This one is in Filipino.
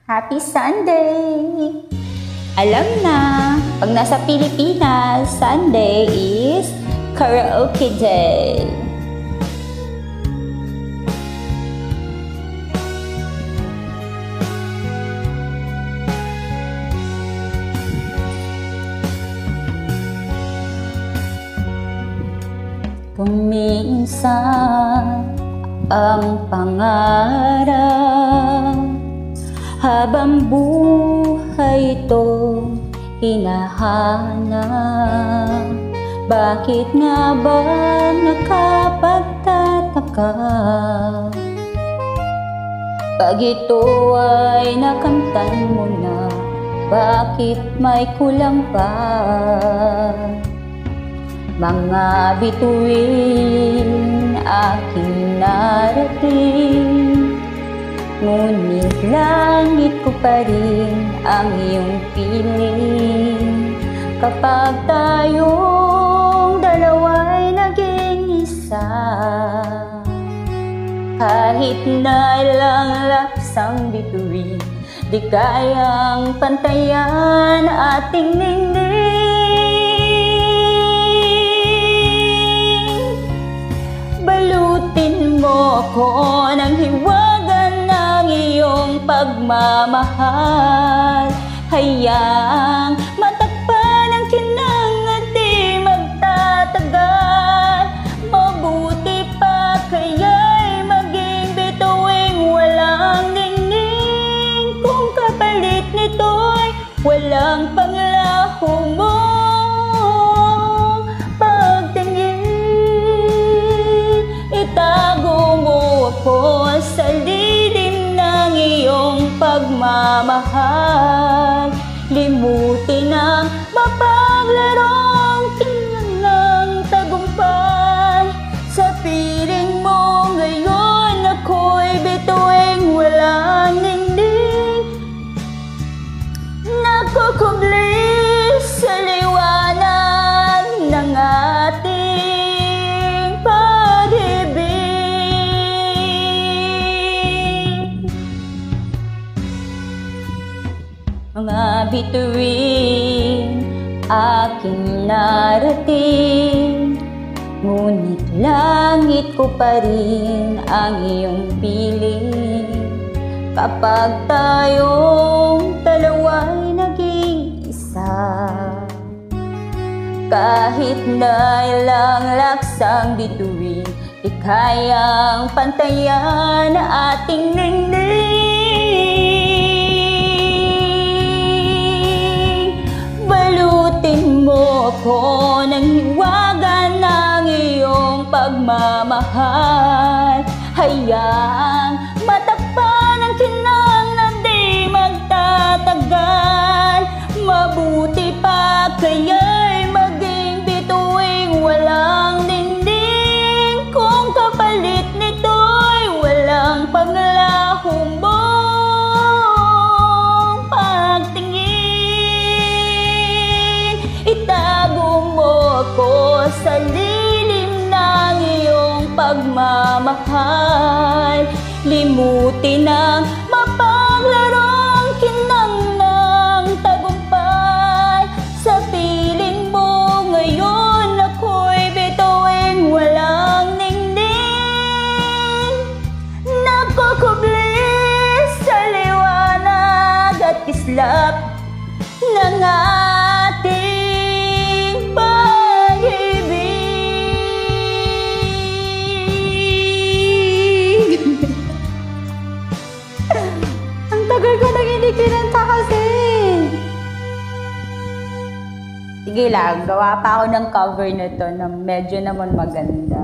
Happy Sunday! Alam na, pag nasa Pilipinas, Sunday is karaoke day. Kung minsan ang pangarap habang buhay ito hinahanap, bakit nga ba nakapagtataka pag ito ay nakamtan mo na, bakit may kulang pa? Mga bituin aking narating, ngunit langit ko pa rin ang iyong piling. Kapag tayong dalawa'y naging isa, kahit na ilang laksang bituin, di kayang pantayan ating ningning. Balutin mo ako ng hiwaga ng iyong pagmamahal, hayaang matakpan ang kinang at di magtatagal. Mabuti pa kaya'y maging bituing walang ningning, kung kapalit nito'y walang panglaho mo. Itago mo ako sa lilim ng iyong pagmamahal. Limutin ang mapaglarong kinang tagumpay. Sa piling mo ngayon ako'y bituing walang ningning, nakukubli sa liwanag ng ating mga bituin aking narating, ngunit langit ko pa rin ang iyong piling. Kapag tayong dalawa'y naging isa, kahit na ilang laksang bituin, di kayang pantayan ating ningning. Balutin mo ako ng hiwaga ng iyong pagmamahal, hayaang matakpan ang kinang na di magtatagal. Mabuti pa kaya'y maging bituing walang ningning, kung kapalit nito'y walang panglahong mong pagtingin. Itago mo ako sa lilim ng iyong pagmamahal. Limutin ang mapaglarong kinang ng tagumpay. Sa piling mo ngayon ako'y bituing walang ningning, nakukubli sa liwanag at kislap ng ating pag-ibig. Ang tagal ko nang hindi kinanta kasi. Sige lang, gawa pa ako ng cover nito na medyo naman maganda.